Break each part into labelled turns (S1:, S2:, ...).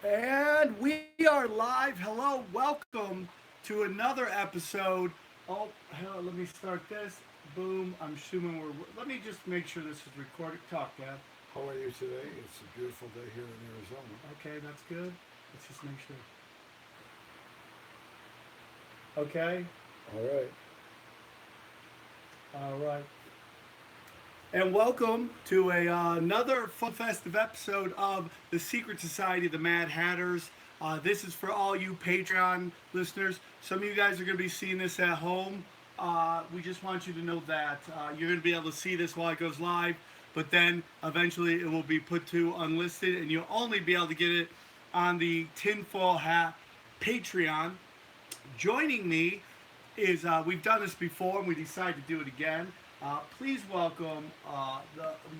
S1: And we are live. Hello, welcome to another episode. Oh, hell, let me start this. Boom. I'm assuming we're. Let me just make sure this is recorded. Talk, Dad.
S2: How are you today? It's a beautiful day here in Arizona.
S1: Okay, that's good. Let's just make sure. Okay.
S2: All right.
S1: All right. And welcome to another fun, festive episode of the Secret Society of the Mad Hatters. This is for all you Patreon listeners. Some of you guys are going to be seeing this at home. We just want you to know that you're going to be able to see this while it goes live, but then eventually it will be put to unlisted, and you'll only be able to get it on the Tinfoil Hat Patreon. Joining me is we've done this before and we decided to do it again. Please welcome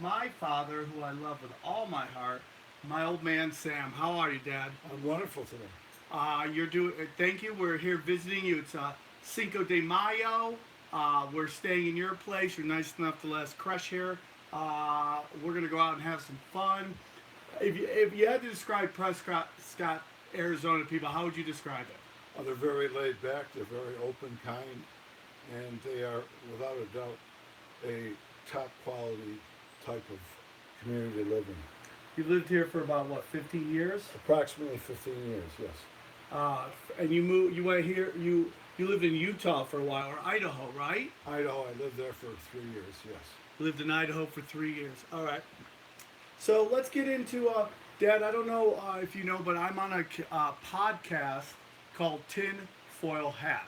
S1: my father, who I love with all my heart, my old man Sam. How are you, Dad?
S2: I'm wonderful today.
S1: You're doing. Thank you. We're here visiting you. It's Cinco de Mayo. We're staying in your place. You're nice enough to let us crush here. We're gonna go out and have some fun. If you had to describe Prescott, Scott, Arizona to people, how would you describe it?
S2: They're very laid back, they're very open, kind, and they are, without a doubt, a top quality type of community living.
S1: You lived here for about what, 15 years?
S2: Approximately 15 years, yes.
S1: And you moved. You went here. You lived in Utah for a while, or Idaho, right?
S2: Idaho, I lived there for 3 years, yes.
S1: Lived in Idaho for 3 years. All right. So let's get into Dad. I don't know if you know, but I'm on a podcast called Tin Foil Hat.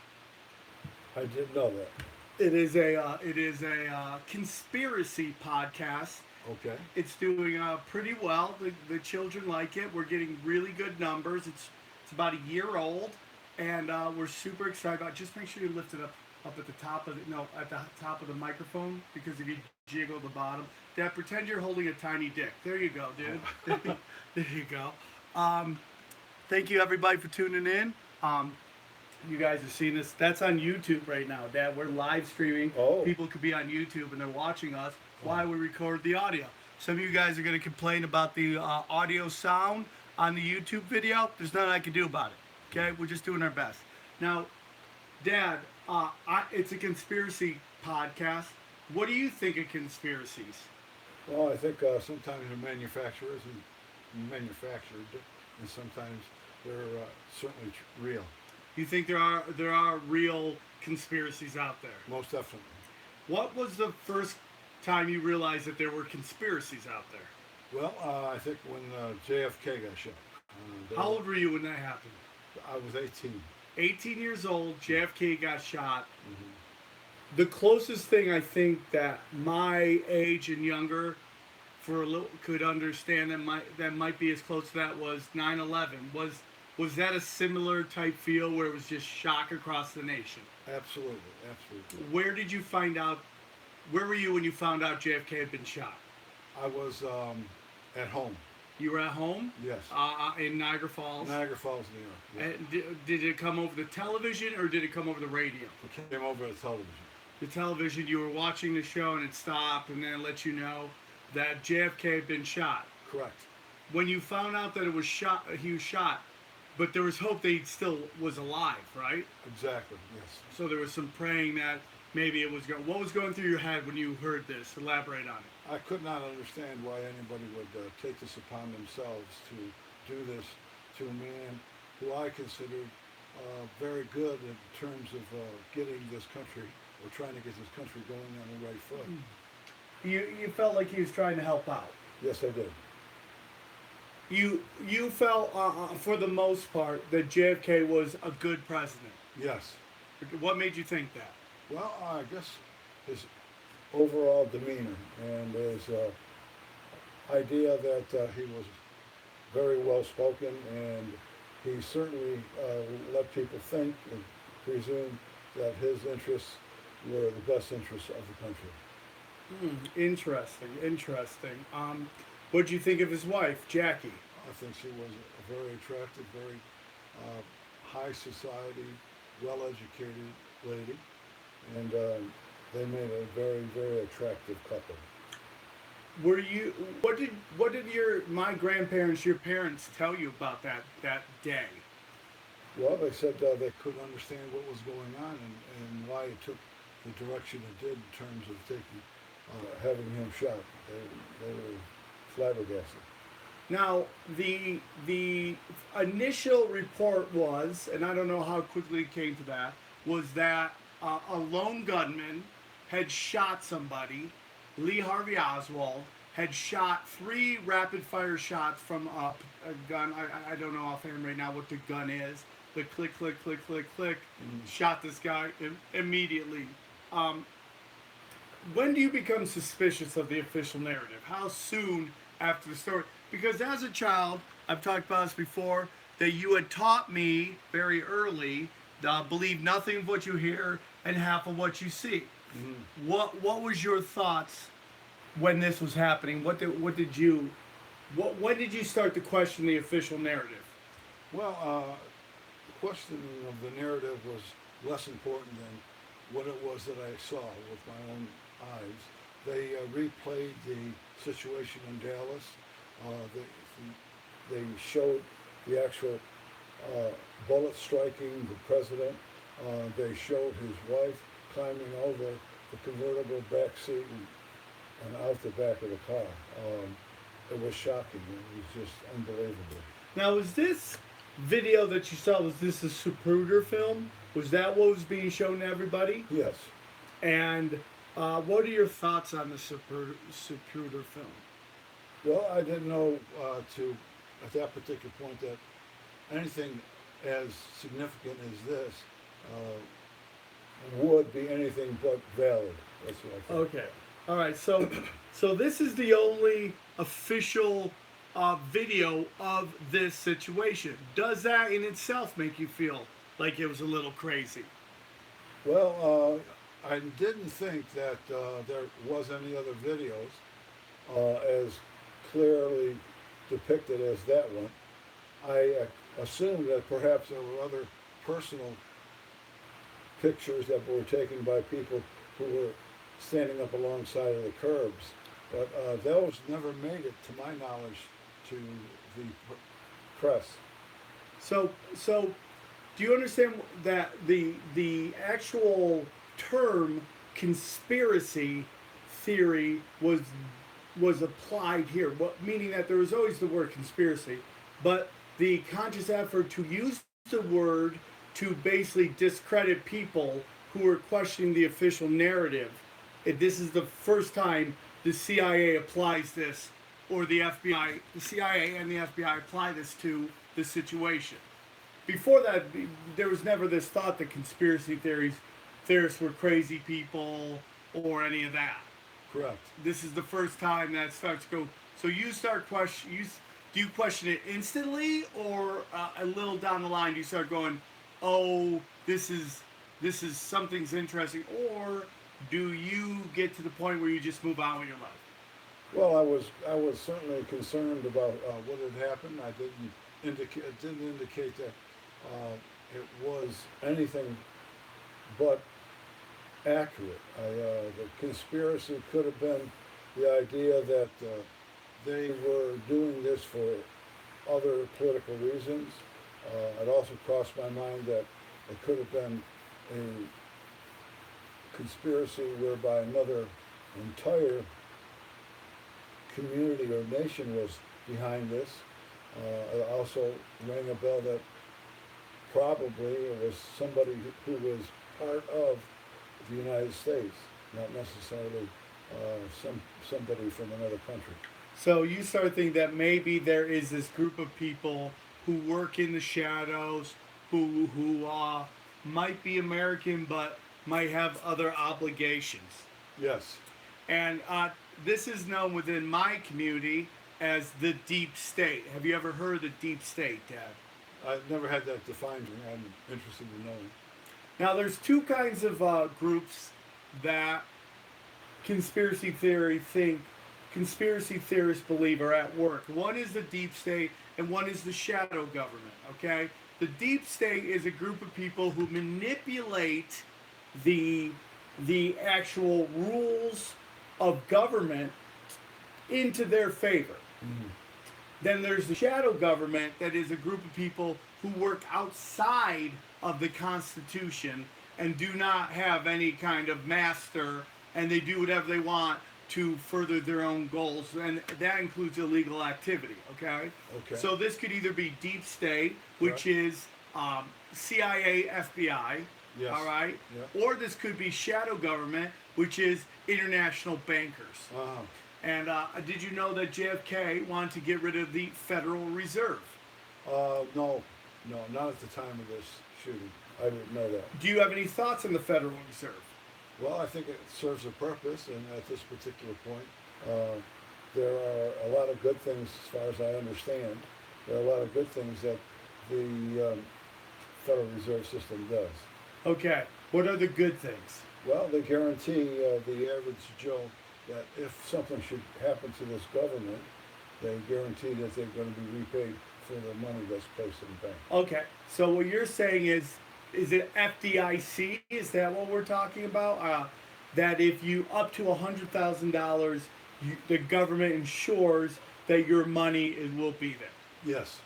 S2: I did know that.
S1: It is a conspiracy podcast.
S2: Okay.
S1: It's doing pretty well. The children like it. We're getting really good numbers. It's about a year old, and we're super excited about it. Just make sure you lift it up at the top of at the top of the microphone, because if you jiggle the bottom, Dad, pretend you're holding a tiny dick. There you go, dude. There you go. Thank you everybody for tuning in. You guys are seeing this. That's on YouTube right now, Dad. We're live streaming.
S2: Oh.
S1: People could be on YouTube and they're watching us while we record the audio. Some of you guys are going to complain about the audio sound on the YouTube video. There's nothing I can do about it. Okay, we're just doing our best. Now, Dad, it's a conspiracy podcast. What do you think of conspiracies?
S2: Well, I think sometimes they're manufacturers and manufactured, and sometimes they're certainly real.
S1: You think there are real conspiracies out there?
S2: Most definitely.
S1: What was the first time you realized that there were conspiracies out there?
S2: Well, I think when JFK got shot.
S1: How old were you when that happened?
S2: I was 18.
S1: 18 years old, JFK got shot.
S2: Mm-hmm.
S1: The closest thing I think that my age and younger for a little could understand that might be as close to that was 9/11. Was that a similar type feel where it was just shock across the nation?
S2: Absolutely, absolutely.
S1: Where did you find out? Where were you when you found out JFK had been shot?
S2: I was at home.
S1: You were at home?
S2: Yes.
S1: In Niagara Falls?
S2: Niagara Falls, New York.
S1: And did it come over the television or did it come over the radio?
S2: It came over the television.
S1: The television, you were watching the show and it stopped and then it let you know that JFK had been shot.
S2: Correct.
S1: When you found out that he was shot, but there was hope that he still was alive, right?
S2: Exactly, yes.
S1: So there was some praying that maybe it was going. What was going through your head when you heard this? Elaborate on it.
S2: I could not understand why anybody would take this upon themselves to do this to a man who I considered very good in terms of getting this country, or trying to get this country going on the right foot.
S1: You felt like he was trying to help out.
S2: Yes, I did.
S1: You felt for the most part that JFK was a good president.
S2: Yes.
S1: What made you think that?
S2: Well, I guess his overall demeanor and his idea that he was very well spoken, and he certainly let people think and presume that his interests were the best interests of the country.
S1: Interesting. What did you think of his wife, Jackie?
S2: I think she was a very attractive, very high society, well-educated lady, and they made a very, very attractive couple.
S1: were you? What did my grandparents, your parents, tell you about that day?
S2: Well, they said they couldn't understand what was going on and why it took the direction it did in terms of taking having him shot. They were flabbergasted.
S1: Now, the initial report was, and I don't know how quickly it came to that, was that a lone gunman had shot somebody. Lee Harvey Oswald had shot three rapid fire shots from a gun. I don't know offhand right now what the gun is. But click, click, click, click, click. Shot this guy immediately. Um, when do you become suspicious of the official narrative? How soon after the story? Because as a child, I've talked about this before, that you had taught me very early, believe nothing of what you hear and half of what you see. What was your thoughts when this was happening? What did you when did you start to question the official narrative?
S2: Well, the questioning of the narrative was less important than what it was that I saw with my own eyes. They replayed the situation in Dallas. They showed the actual bullet striking the president. They showed his wife climbing over the convertible back seat and out the back of the car. It was shocking. It was just unbelievable.
S1: Now, was this video that you saw, was this a Zapruder film? Was that what was being shown to everybody?
S2: Yes.
S1: And what are your thoughts on the Zapruder film?
S2: Well, I didn't know at that particular point that anything as significant as this would be anything but valid. That's what I think.
S1: Okay. All right. So this is the only official video of this situation. Does that in itself make you feel like it was a little crazy?
S2: Well, I didn't think that there was any other videos as clearly depicted as that one. I assumed that perhaps there were other personal pictures that were taken by people who were standing up alongside of the curbs, but those never made it, to my knowledge, to the press.
S1: So do you understand that the actual term conspiracy theory was applied here? What meaning that there was always the word conspiracy, but the conscious effort to use the word to basically discredit people who were questioning the official narrative. This is the first time the CIA applies this, or the FBI, the CIA and the FBI apply this to the situation. Before that, there was never this thought that conspiracy theorists were crazy people or any of that.
S2: Correct.
S1: This is the first time that starts to go. So you start question. Do you question it instantly, or a little down the line do you start going, "Oh, this is something's interesting," or do you get to the point where you just move on with your life?
S2: Well, I was certainly concerned about what had happened. It didn't indicate that it was anything but accurate. The conspiracy could have been the idea that they were doing this for other political reasons. It also crossed my mind that it could have been a conspiracy whereby another entire community or nation was behind this. It also rang a bell that probably it was somebody who was part of the United States, not necessarily somebody from another country.
S1: So you start thinking that maybe there is this group of people who work in the shadows, who might be American but might have other obligations.
S2: Yes.
S1: And this is known within my community as the deep state. Have you ever heard of the deep state, Dad?
S2: I've never had that defined, and I'm interested in knowing.
S1: Now, there's two kinds of groups that conspiracy theorists believe are at work. One is the deep state, and one is the shadow government. Okay, the deep state is a group of people who manipulate the actual rules of government into their favor.
S2: Mhm.
S1: Then there's the shadow government, that is a group of people who work outside of the Constitution and do not have any kind of master, and they do whatever they want to further their own goals, and that includes illegal activity. Okay.
S2: Okay.
S1: So this could either be deep state, which
S2: Correct.
S1: is CIA, FBI.
S2: Yes.
S1: All right.
S2: Yeah.
S1: Or this could be shadow government, which is international bankers.
S2: Uh-huh.
S1: And did you know that JFK wanted to get rid of the Federal Reserve?
S2: No, not at the time of this shooting. I didn't know that.
S1: Do you have any thoughts on the Federal Reserve?
S2: Well, I think it serves a purpose, and at this particular point, there are a lot of good things, as far as I understand. There are a lot of good things that the Federal Reserve System does.
S1: Okay. What are the good things?
S2: Well, they guarantee the average Joe that if something should happen to this government, they guarantee that they're going to be repaid for the money that's placed in the bank.
S1: Okay. So what you're saying is it FDIC? Is that what we're talking about? That if you up to $100,000, the government ensures that your money will be there.
S2: Yes.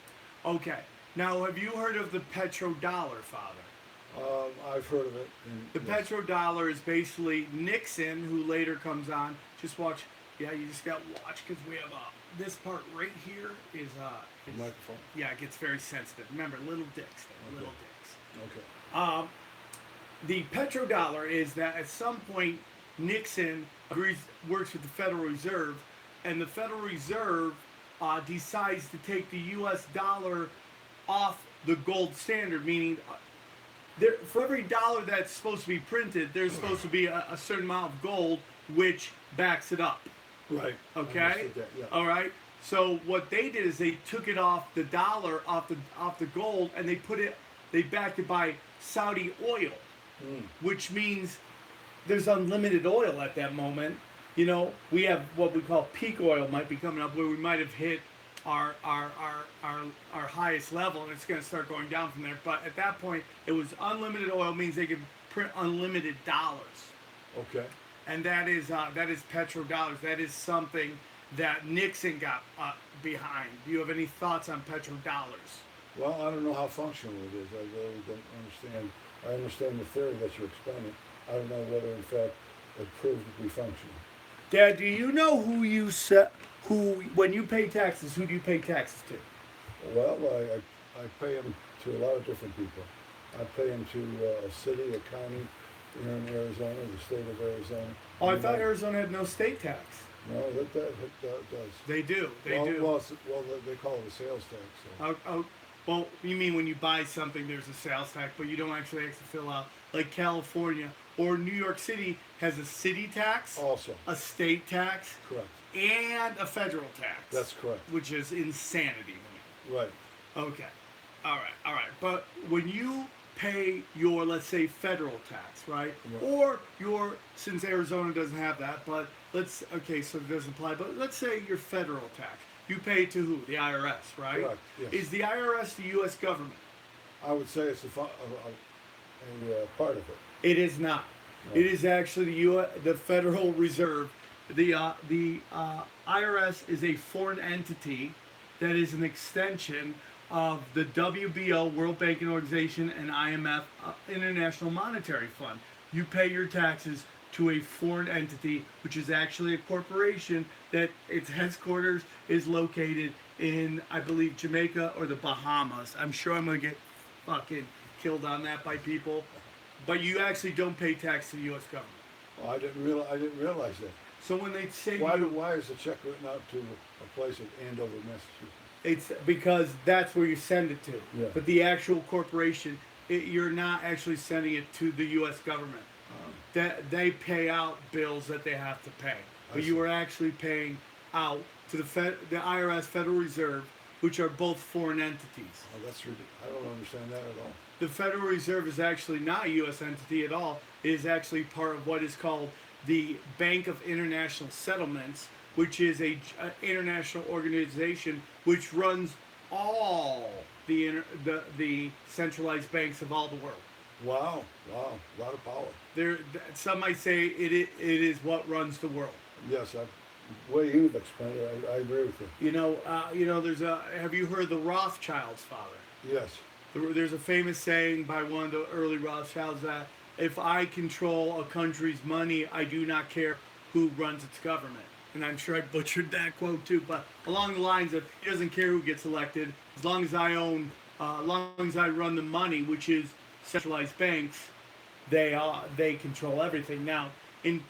S1: Okay. Now, have you heard of the petrodollar, Father?
S2: I've heard of it.
S1: The petrodollar is basically Nixon, who later comes on. Just watch. Yeah, you just got to watch, because we have this part right here is
S2: Microphone.
S1: yeah, it gets very sensitive. Remember, little dicks there, little dicks.
S2: Okay.
S1: The petrodollar is that at some point Nixon works with the Federal Reserve, and the Federal Reserve decides to take the U.S. dollar off the gold standard, meaning for every dollar that's supposed to be printed, there's supposed to be a certain amount of gold which backs it up.
S2: Right.
S1: Okay.
S2: I understood that, yeah.
S1: All right. So what they did is they took it off the dollar, off the gold, and they backed it by Saudi oil, which means there's unlimited oil at that moment. You know, we have what we call peak oil might be coming up, where we might have hit our highest level, and it's going to start going down from there. But at that point, it was unlimited oil, means they could print unlimited dollars.
S2: Okay.
S1: And that is petrodollars. That is something that Nixon got behind. Do you have any thoughts on petrodollars?
S2: Well, I don't know how functional it is. I really don't understand. I understand the theory that you're explaining. I don't know whether, in fact, it proved to be functional.
S1: Dad, do you know when you pay taxes, who do you pay taxes to?
S2: Well, I pay them to a lot of different people. I pay them to a city, a county here in Arizona, the state of Arizona.
S1: Oh, I thought Arizona had no state tax.
S2: No, that does.
S1: They do. They
S2: well,
S1: do.
S2: Well, they call it a sales tax. So.
S1: Well, you mean when you buy something, there's a sales tax, but you don't actually have to fill out. Like California or New York City has a city tax,
S2: Also.
S1: a state tax,
S2: Correct.
S1: and a federal tax.
S2: That's correct.
S1: Which is insanity to me.
S2: Right.
S1: Okay. All right. But when you pay your, let's say, federal tax, right? Or since Arizona doesn't have that, but so it doesn't apply, but let's say your federal tax. You pay to who? The IRS, right?
S2: Correct, yes.
S1: Is the IRS the U.S. government?
S2: I would say it's a part of it.
S1: It is not.
S2: No.
S1: It is actually the Federal Reserve. The IRS is a foreign entity that is an extension of the WBO, World Banking Organization, and IMF, International Monetary Fund. You pay your taxes to a foreign entity, which is actually a corporation that its headquarters is located in, I believe, Jamaica or the Bahamas. I'm sure I'm going to get fucking killed on that by people. But you actually don't pay tax to the U.S. government.
S2: Well, I didn't realize that.
S1: So when they say
S2: Why is the check written out to a place in Andover, Massachusetts?
S1: it's because that's where you send it to.
S2: Yeah.
S1: But the actual corporation, you're not actually sending it to the U.S. government. That they pay out bills that they have to pay, but you are actually paying out to the IRS, Federal Reserve, which are both foreign entities.
S2: Oh, that's ridiculous. I don't understand that at all.
S1: The Federal Reserve is actually not a U.S. entity at all. It is actually part of what is called the Bank of International Settlements, which is a international organization which runs all the centralized banks of all the world.
S2: Wow, a lot of power.
S1: Some might say it is what runs the world.
S2: Yes, The way you've explained it, I agree with you.
S1: There's a. Have you heard the Rothschild's father?
S2: Yes.
S1: There's a famous saying by one of the early Rothschilds that if I control a country's money, I do not care who runs its government. And I'm sure I butchered that quote too, but along the lines of he doesn't care who gets elected as long as I own, as long as I run the money, which is centralized banks. They control everything. Now, in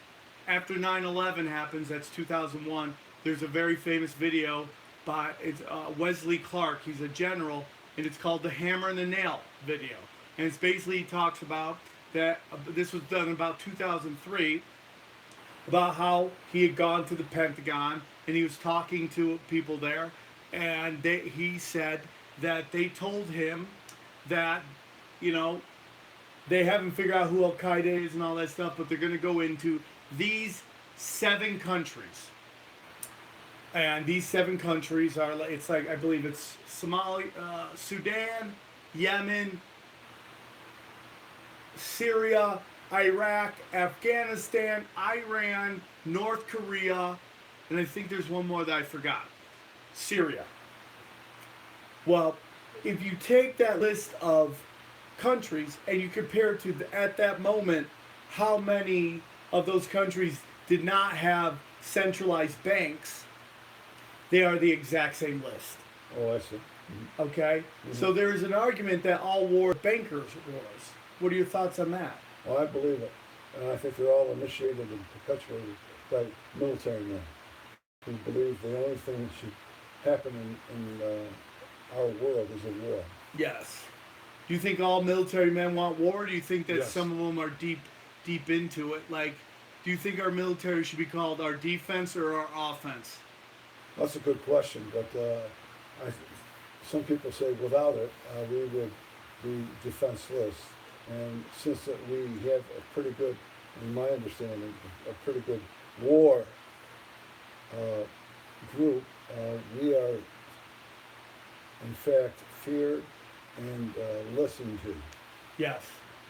S1: after 9/11 happens, that's 2001. There's a very famous video by Wesley Clark. He's a general, and it's called the Hammer and the Nail video. And it's basically he talks about that this was done about 2003, about how he had gone to the Pentagon and he was talking to people there, and he said that they told him that, you know, they haven't figured out who Al Qaeda is and all that stuff, but they're going to go into these 7 countries. And these 7 countries are, it's like, I believe it's Sudan, Yemen, Syria, Iraq, Afghanistan, Iran, North Korea, and I think there's one more that I forgot. Syria. Well, if you take that list of countries and you compare it to at that moment how many of those countries did not have centralized banks, they are the exact same list.
S2: Oh, I see. Mm-hmm.
S1: Okay? Mm-hmm. So there is an argument that all war bankers wars. What are your thoughts on that?
S2: Well, I believe it. And I think they're all initiated and perpetuated by military men who believe the only thing that should happen in our world is a war.
S1: Yes. Do you think all military men want war? Or do you think that
S2: Yes.
S1: some of them are deep into it? Like, do you think our military should be called our defense or our offense?
S2: That's a good question, but some people say without it, we would be defenseless. And since that we have a pretty good, in my understanding, a pretty good war group, we are in fact feared and listened to.
S1: Yes.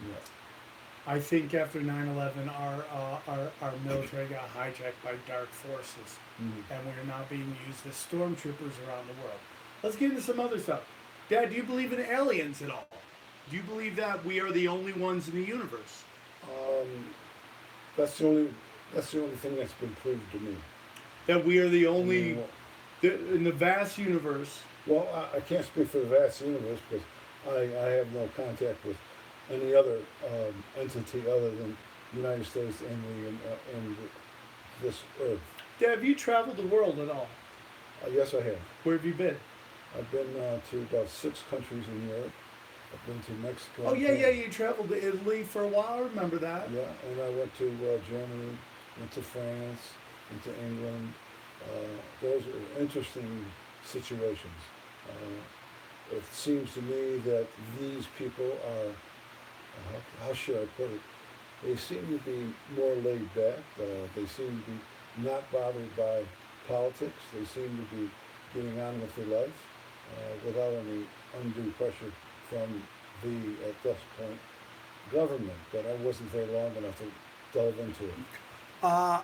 S2: Yeah.
S1: I think after 9/11, our military got hijacked by dark forces, and we're now being used as stormtroopers around the world. Let's get into some other stuff. Dad, do you believe in aliens at all? Do you believe that we are the only ones in the universe?
S2: That's the only thing that's been proved to me.
S1: That we are the only
S2: I mean,
S1: in the vast universe.
S2: well, I can't speak for the vast universe because I have no contact with any other entity other than the United States and this earth.
S1: Dad, have you traveled the world at all?
S2: Yes, I have.
S1: Where have you been?
S2: I've been to about 6 countries in Europe. I've been to Mexico.
S1: Oh, yeah, you traveled to Italy for a while. I remember that.
S2: Yeah, and I went to Germany, went to France, went to England. Those are interesting situations. It seems to me that these people are, how should I put it? They seem to be more laid back. They seem to be not bothered by politics. They seem to be getting on with their life without any undue pressure from at this point, government. But I wasn't there long enough to delve into it.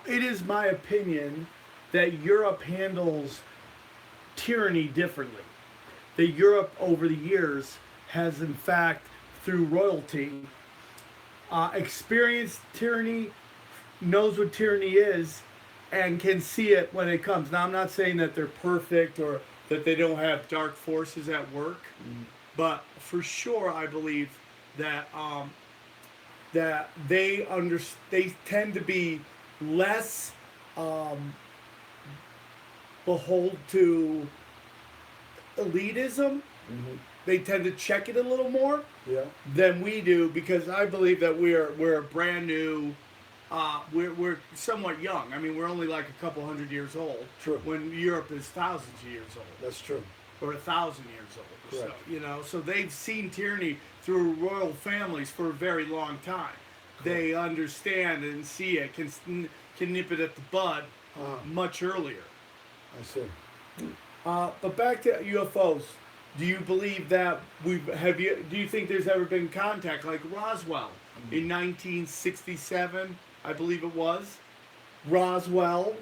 S1: It is my opinion that Europe handles tyranny differently. That Europe over the years has in fact, through royalty, experienced tyranny, knows what tyranny is, and can see it when it comes. Now, I'm not saying that they're perfect or that they don't have dark forces at work, but for sure, I believe that that they tend to be less beholden to elitism. They tend to check it a little more than we do, because I believe that we're a brand new. We're somewhat young. I mean, we're only like a couple hundred years old.
S2: True.
S1: When Europe is thousands of years old.
S2: That's true.
S1: Or 1,000 years old.
S2: Correct.
S1: So, so they've seen tyranny through royal families for a very long time. They understand and see it, can nip it at the bud much earlier.
S2: I see.
S1: But back to UFOs. Do you believe that do you think there's ever been contact like Roswell in 1967, I believe it was? Roswell,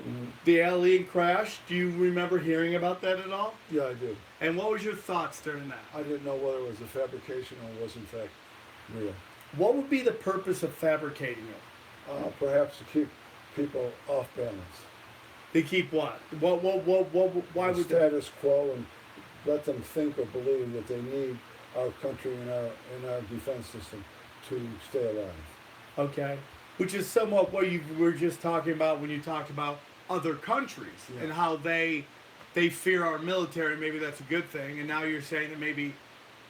S1: the alien crash. Do you remember hearing about that at all?
S2: Yeah, I do.
S1: And what was your thoughts during that?
S2: I didn't know whether it was a fabrication or was in fact real.
S1: What would be the purpose of fabricating it?
S2: Perhaps to keep people off balance.
S1: They keep what? Why
S2: The
S1: would
S2: status quo, and let them think or believe that they need our country and our defense system to stay alive.
S1: Okay. Which is somewhat what you were just talking about when you talked about other countries
S2: Yeah.
S1: and how they fear our military. Maybe that's a good thing. And now you're saying that maybe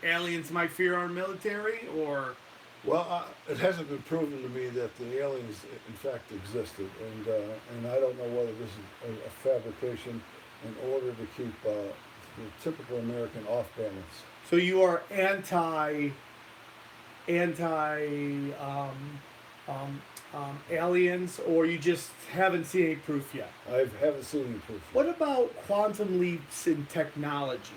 S1: aliens might fear our military, or
S2: Well, it hasn't been proven to me that the aliens, in fact, existed, and I don't know whether this is a fabrication in order to keep the typical American off balance.
S1: so you are anti aliens, or you just haven't seen any proof yet?
S2: I haven't seen any proof.
S1: What about quantum leaps in technology?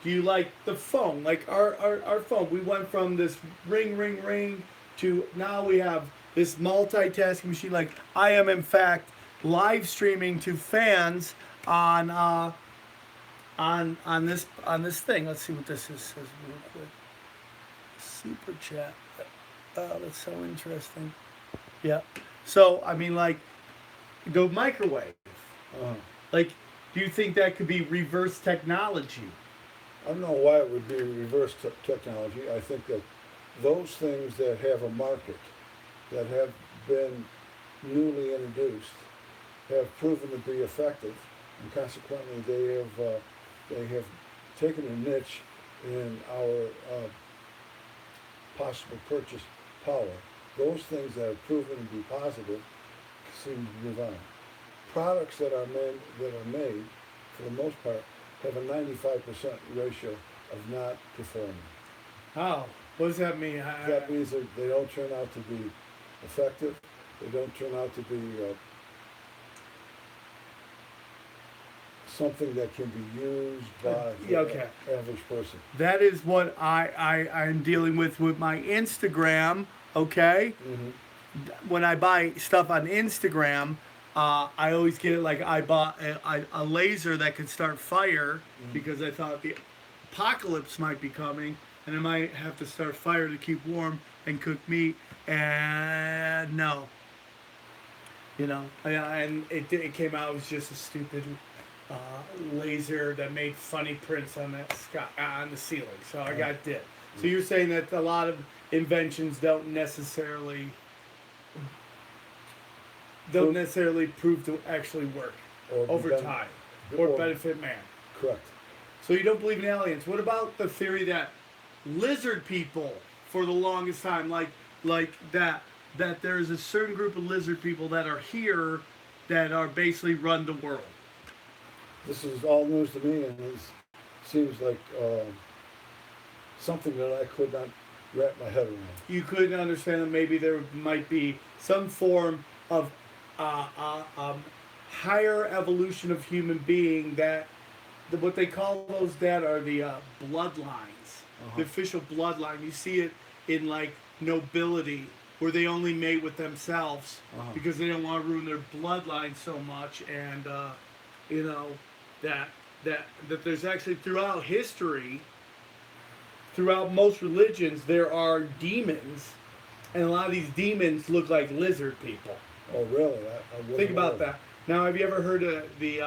S1: Do you like the phone? Like our phone, we went from this ring to now we have this multitasking machine. Like I am in fact live streaming to fans on this thing. Let's see what this is, says real quick. Super chat. Oh, that's so interesting. Yeah. So I mean, like the microwave. Like, do you think that could be reverse technology?
S2: I don't know why it would be reverse technology. I think that those things that have a market, that have been newly introduced, have proven to be effective, and consequently they have taken a niche in our possible purchase power. Those things that have proven to be positive seem to move on. Products that are made, for the most part, have a 95% ratio of not performing.
S1: Oh, what does that mean?
S2: That means that they don't turn out to be effective. They don't turn out to be something that can be used by the average person.
S1: That is what I'm dealing with my Instagram, okay?
S2: Mm-hmm.
S1: When I buy stuff on Instagram, I always get it like I bought a laser that could start fire because I thought the apocalypse might be coming and I might have to start fire to keep warm and cook meat. And no. You know, and it came out, it was just a stupid laser that made funny prints on that sky, on the ceiling. So I got did. So you're saying that a lot of inventions don't necessarily prove to actually work over time or benefit man.
S2: Correct.
S1: So you don't believe in aliens. What about the theory that lizard people, for the longest time, like that there's a certain group of lizard people that are here that are basically run the world?
S2: This is all news to me, and it seems like something that I could not wrap my head around.
S1: You couldn't understand that maybe there might be some form of higher evolution of human being that what they call those that are the bloodlines, the official bloodline. You see it in like nobility where they only mate with themselves because they don't want to ruin their bloodline so much, and you know that there's actually throughout history, throughout most religions, there are demons, and a lot of these demons look like lizard people.
S2: Oh, really? I
S1: Think about that. Now, have you ever heard of the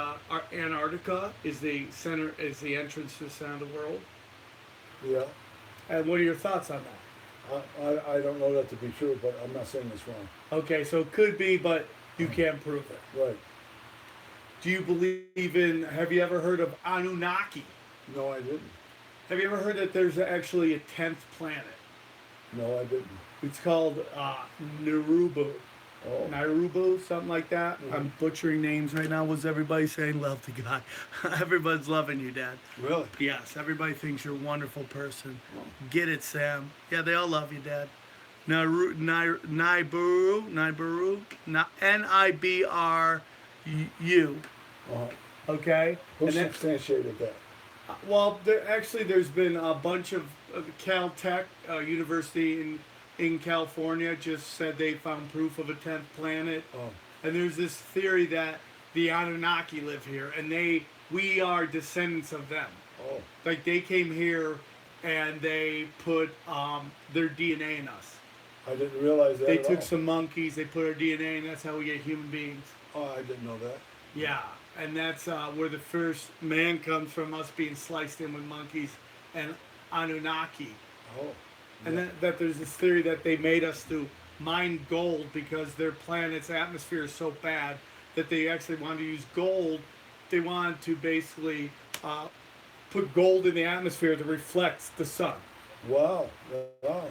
S1: Antarctica is the entrance to the center of the world?
S2: Yeah.
S1: And what are your thoughts on that?
S2: I don't know that to be true, but I'm not saying it's wrong.
S1: Okay, so it could be, but you can't prove it.
S2: Right.
S1: Do you believe in? Have you ever heard of Anunnaki?
S2: No, I didn't.
S1: Have you ever heard that there's actually a 10th planet?
S2: No, I didn't.
S1: It's called Narubu.
S2: Oh.
S1: Nairubu, something like that. I'm butchering names right now. What's everybody saying? Love to God. Everybody's loving you, Dad.
S2: Really?
S1: Yes, everybody thinks you're a wonderful person. Get it, Sam. Yeah, they all love you, Dad. Niburu, N-I-B-R-U. Okay?
S2: Who substantiated that?
S1: Well, there's been a bunch of Caltech University in California just said they found proof of a 10th planet. and there's this theory that the Anunnaki live here, and we are descendants of them.
S2: Oh,
S1: Like they came here, and they put their DNA in us.
S2: I didn't realize that
S1: They
S2: at
S1: took
S2: all.
S1: some monkeys, they put our DNA, and that's how we get human beings.
S2: Oh, I didn't know that.
S1: Yeah, and that's where the first man comes from, us being sliced in with monkeys and Anunnaki.
S2: Oh,
S1: And
S2: yeah.
S1: that there's this theory that they made us to mine gold because their planet's atmosphere is so bad that they actually wanted to use gold. They wanted to basically put gold in the atmosphere that reflects the sun.
S2: Wow, wow.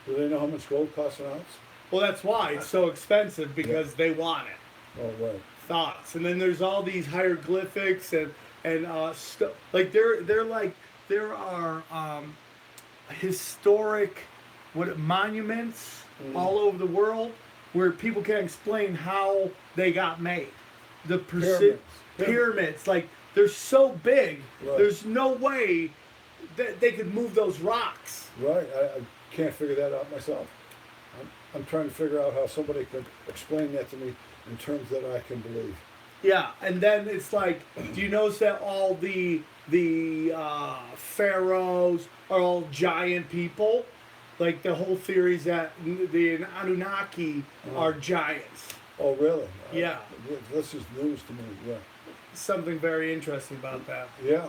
S2: Do they know how much gold costs an ounce?
S1: Well, that's why it's so expensive, because they want it.
S2: Oh, right.
S1: Thoughts, and then there's all these hieroglyphics and like there are historic monuments all over the world where people can't explain how they got made. The pyramids, like they're so big,
S2: Right.
S1: there's no way that they could move those rocks.
S2: Right. I can't figure that out myself. I'm trying to figure out how somebody could explain that to me in terms that I can believe.
S1: Yeah, and then it's like, do you notice that all the pharaohs are all giant people? Like the whole theory is that the Anunnaki are giants.
S2: Oh, really?
S1: Yeah.
S2: This is news to me. Yeah.
S1: Something very interesting about that.
S2: Yeah.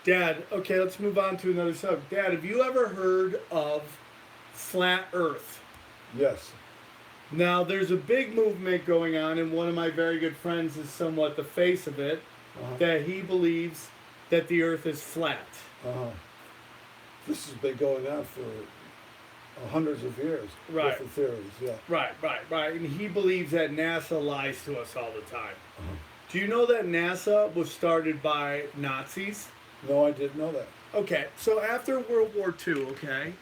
S1: Dad, okay, let's move on to another subject. Dad, have you ever heard of flat Earth?
S2: Yes.
S1: Now, there's a big movement going on, and one of my very good friends is somewhat the face of it, that he believes that the Earth is flat.
S2: This has been going on for hundreds of years.
S1: Right.
S2: Different theories. Yeah.
S1: Right. And he believes that NASA lies to us all the time. Do you know that NASA was started by Nazis?
S2: No, I didn't know that.
S1: Okay, so after World War II, okay,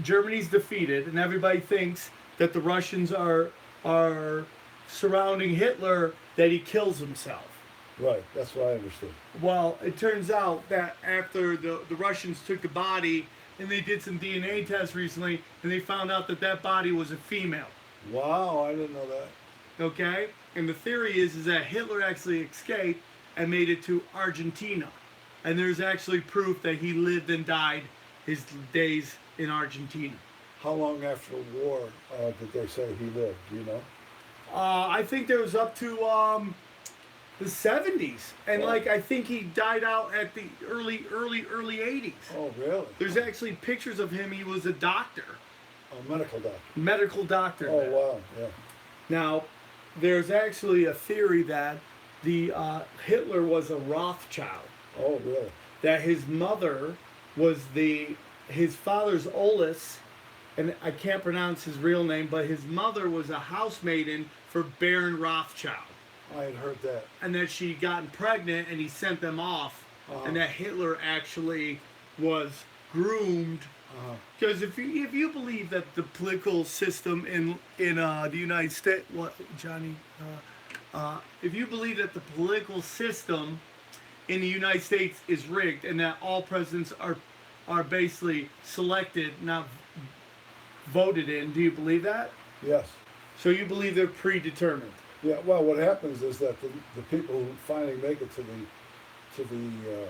S1: Germany's defeated, and everybody thinks that the Russians are surrounding Hitler, that he kills himself.
S2: Right. That's what I understood.
S1: Well, it turns out that after the Russians took the body, and they did some DNA tests recently, and they found out that that body was a female.
S2: Wow, I didn't know that.
S1: Okay? And the theory is that Hitler actually escaped and made it to Argentina. And there's actually proof that he lived and died his days in Argentina.
S2: How long after the war did they say he lived? Do you know?
S1: I think there was up to the 70s. And
S2: Oh.
S1: like I think he died out at the early 80s.
S2: Oh, really?
S1: There's actually pictures of him. He was a doctor,
S2: A medical doctor.
S1: medical doctor.
S2: Oh, wow. Yeah.
S1: Now, there's actually a theory that the Hitler was a Rothschild.
S2: Oh, really?
S1: That his mother was his father's oldest, and I can't pronounce his real name, but his mother was a housemaiden for Baron Rothschild.
S2: I had heard that.
S1: And that she'd gotten pregnant and he sent them off, and that Hitler actually was groomed. Because if you believe that the political system in the United States, what Johnny, if you believe that the political system in the United States is rigged and that all presidents are basically selected, not voted in, do you believe that?
S2: Yes.
S1: So you believe they're predetermined?
S2: Yeah. Well, what happens is that the people who finally make it to the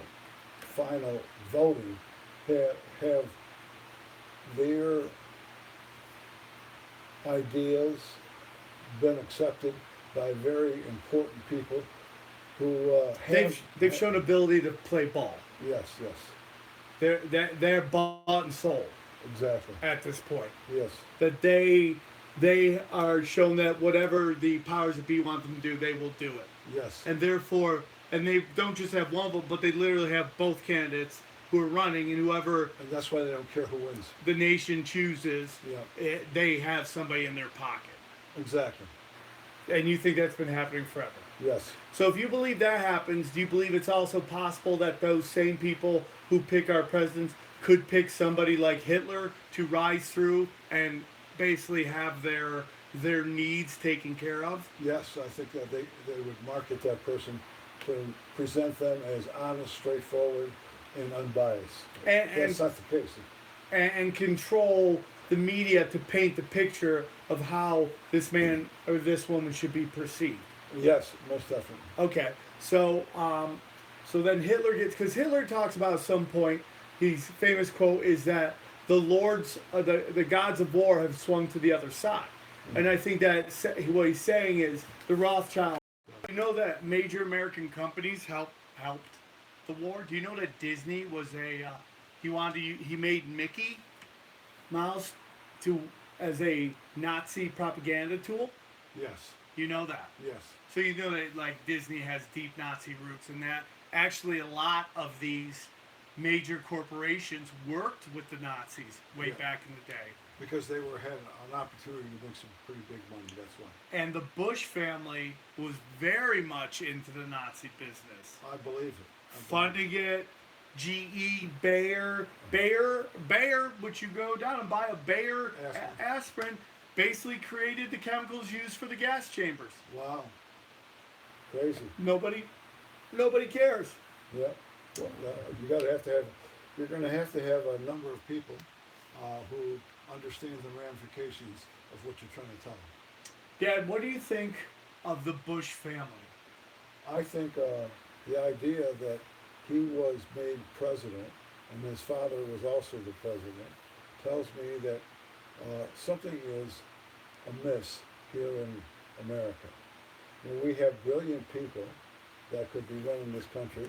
S2: final voting have their ideas been accepted by very important people who have.
S1: They've shown ability to play ball.
S2: Yes. Yes.
S1: They're bought and sold
S2: Exactly.
S1: at this point.
S2: Yes.
S1: That they are shown that whatever the powers that be want them to do, they will do it.
S2: Yes.
S1: And therefore, and they don't just have one vote, but they literally have both candidates who are running, and whoever
S2: And that's why they don't care who wins.
S1: the nation chooses,
S2: Yeah.
S1: they have somebody in their pocket.
S2: Exactly.
S1: And you think that's been happening forever.
S2: Yes.
S1: So if you believe that happens, do you believe it's also possible that those same people who pick our presidents could pick somebody like Hitler to rise through and basically have their needs taken care of?
S2: Yes, I think that they would market that person to present them as honest, straightforward, and unbiased.
S1: And
S2: That's not the case.
S1: and control the media to paint the picture of how this man or this woman should be perceived.
S2: Yes, most definitely.
S1: Okay, so so then Hitler gets, because Hitler talks about at some point, his famous quote is that the lords, the gods of war have swung to the other side, and I think that what he's saying is the Rothschild. You know that major American companies helped the war. Do you know that Disney was a he made Mickey Mouse to as a Nazi propaganda tool.
S2: Yes,
S1: You know that.
S2: yes,
S1: So you know that like Disney has deep Nazi roots, and that actually a lot of these major corporations worked with the Nazis way
S2: Yeah.
S1: back in the day.
S2: because they were had an opportunity to make some pretty big money. That's why.
S1: And the Bush family was very much into the Nazi business,
S2: I believe it.
S1: funding it. GE, Bayer, which you go down and buy a Bayer aspirin, basically created the chemicals used for the gas chambers.
S2: Wow, crazy.
S1: Nobody cares.
S2: Yeah, well, you're going to have a number of people who understand the ramifications of what you're trying to tell them.
S1: Dad, what do you think of the Bush family?
S2: I think the idea that he was made president and his father was also the president tells me that something is amiss here in America. You know, we have brilliant people that could be running this country,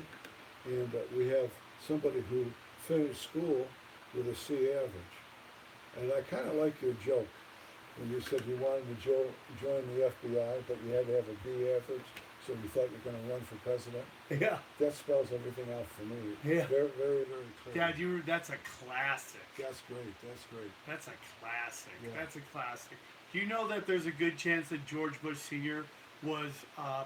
S2: and we have somebody who finished school with a C average. And I kind of like your joke when you said you wanted to join the FBI, but you had to have a B average, so you thought you were going to run for president.
S1: Yeah.
S2: That spells everything out for me.
S1: Yeah.
S2: Very, very, very clear.
S1: Dad, that's a classic.
S2: That's great. That's great.
S1: That's a classic.
S2: Yeah.
S1: That's a classic. Do you know that there's a good chance that George Bush Sr. was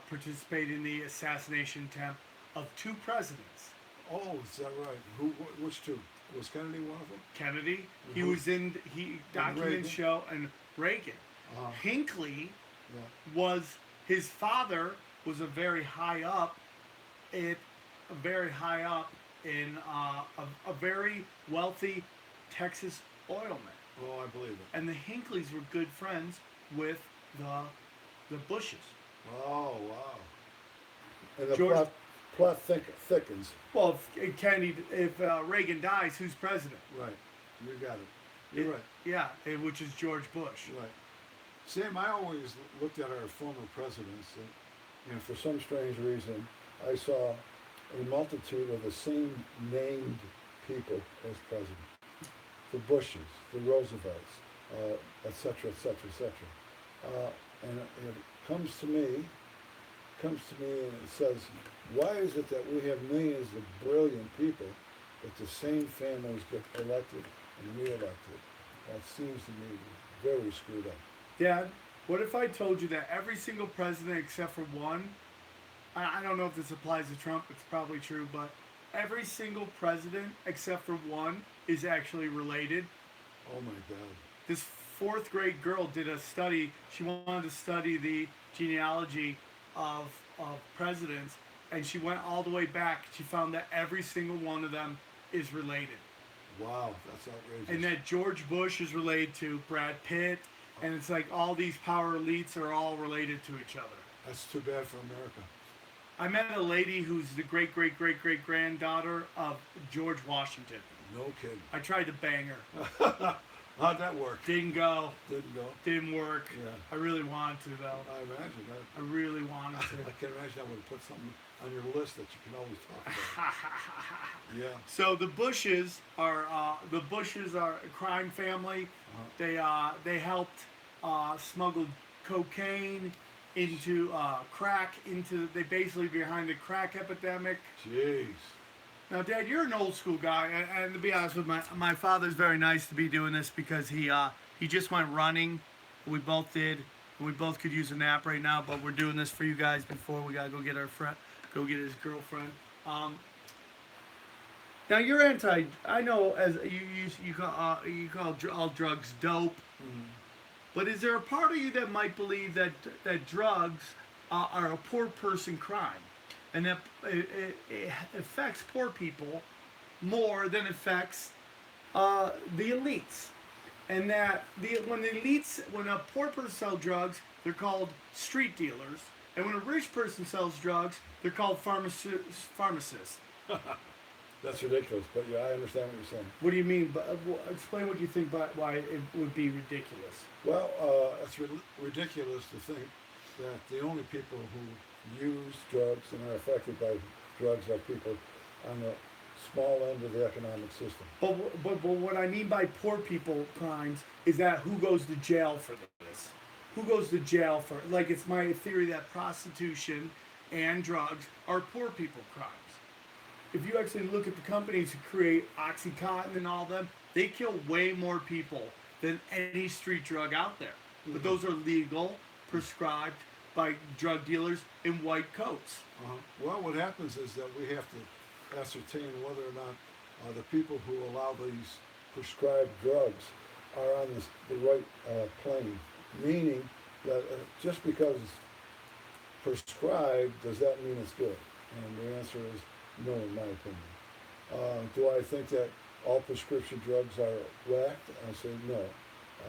S1: participating in the assassination attempt of two presidents?
S2: Oh, is that right? Which two? Was Kennedy one of them?
S1: Kennedy. He
S2: Mhm.
S1: was in. Documents
S2: Reagan.
S1: show, and Reagan.
S2: Uh-huh.
S1: Hinckley
S2: Yeah.
S1: was his father was a very high up in a very wealthy Texas oilman,
S2: Oh, I believe it.
S1: and the Hinkleys were good friends with the Bushes.
S2: Oh, wow. And the
S1: George-
S2: plot thickens.
S1: Well, if Reagan dies, who's president?
S2: Right. You got it. You're right.
S1: Yeah, which is George Bush.
S2: Right. Sam, I always looked at our former presidents, and for some strange reason, I saw a multitude of the same named people as president. The Bushes, the Roosevelts, et cetera, et cetera, et cetera. And it comes to me and it says, why is it that we have millions of brilliant people, but the same families get elected and re-elected? That seems to me very screwed up.
S1: Dad, what if I told you that every single president except for one, I don't know if this applies to Trump, it's probably true, but every single president except for one is actually related?
S2: Oh my God.
S1: This fourth grade girl did a study. She wanted to study the genealogy of presidents, and she went all the way back. She found that every single one of them is related.
S2: Wow, that's outrageous.
S1: And that George Bush is related to Brad Pitt, and it's like all these power elites are all related to each other.
S2: That's too bad for America.
S1: I met a lady who's the great granddaughter of George Washington.
S2: No kidding.
S1: I tried to bang her.
S2: How'd that work?
S1: Didn't go.
S2: Didn't go.
S1: Didn't work.
S2: Yeah.
S1: I really wanted to though.
S2: I imagine that.
S1: I really wanted to.
S2: I can imagine I would have put something on your list that you can always talk about. Yeah.
S1: So the Bushes are a crime family. They helped smuggle cocaine into crack. They basically behind the crack epidemic.
S2: Jeez.
S1: Now, Dad, you're an old school guy, and to be honest with my father's very nice to be doing this because he just went running. We both did. And we both could use a nap right now, but we're doing this for you guys before we gotta go get his girlfriend. Now you're anti. I know as you call all drugs dope, but is there a part of you that might believe that drugs are a poor person crime, and that it affects poor people more than it affects the elites? and that when the elites, when a poor person sells drugs, they're called street dealers, and when a rich person sells drugs, they're called pharmacists.
S2: That's ridiculous, but yeah, I understand what you're saying.
S1: What do you mean? But explain what you think by why it would be ridiculous.
S2: Well, it's ridiculous to think that the only people who use drugs and are affected by drugs are people on the small end of the economic system.
S1: But what I mean by poor people crimes is that who goes to jail for this? Who goes to jail for, like, it's my theory that prostitution and drugs are poor people crimes. If you actually look at the companies who create Oxycontin and all them, they kill way more people than any street drug out there. But those are legal, prescribed by drug dealers in white coats.
S2: Well, what happens is that we have to ascertain whether or not the people who allow these prescribed drugs are on the right plane. Meaning that just because it's prescribed, does that mean it's good? And the answer is no, in my opinion. Do I think that all prescription drugs are whacked? I say no.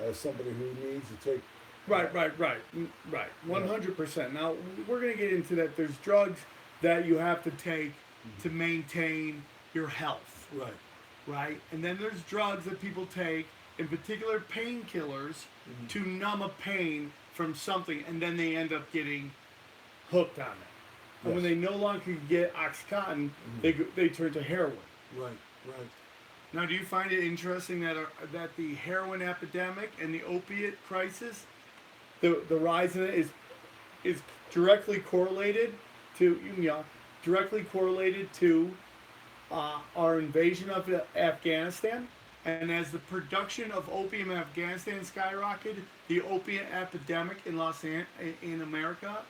S2: As somebody who needs to take...
S1: Right. 100%. Now, we're going to get into that. There's drugs that you have to take to maintain your health. Right? And then there's drugs that people take, in particular painkillers, to numb a pain from something, and then they end up getting hooked on it. And when they no longer can get Oxycontin, they turn to heroin.
S2: Right.
S1: Now, do you find it interesting that the heroin epidemic and the opiate crisis, the rise in it is directly correlated to our invasion of Afghanistan? And as the production of opium in Afghanistan skyrocketed, the opiate epidemic in America